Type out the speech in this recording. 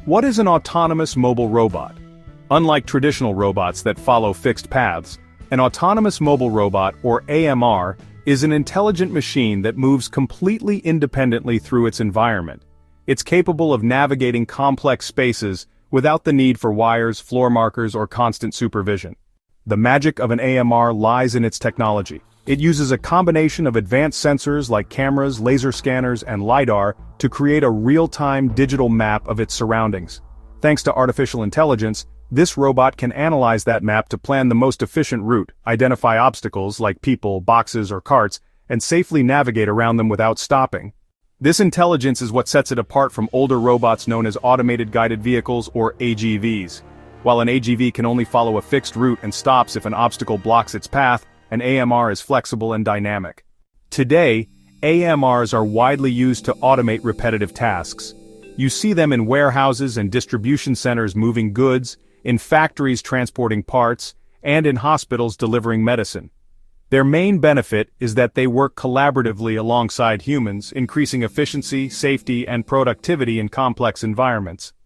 What is an autonomous mobile robot? Unlike traditional robots that follow fixed paths, an autonomous mobile robot, or AMR, is an intelligent machine that moves completely independently through its environment. It's capable of navigating complex spaces without the need for wires, floor markers, or constant supervision. The magic of an AMR lies in its technology. It uses a combination of advanced sensors like cameras, laser scanners, and LiDAR to create a real-time digital map of its surroundings. Thanks to artificial intelligence, this robot can analyze that map to plan the most efficient route, identify obstacles like people, boxes, or carts, and safely navigate around them without stopping. This intelligence is what sets it apart from older robots known as automated guided vehicles, or AGVs. While an AGV can only follow a fixed route and stops if an obstacle blocks its path, an AMR is flexible and dynamic. Today, AMRs are widely used to automate repetitive tasks. You see them in warehouses and distribution centers moving goods, in factories transporting parts, and in hospitals delivering medicine. Their main benefit is that they work collaboratively alongside humans, increasing efficiency, safety, and productivity in complex environments.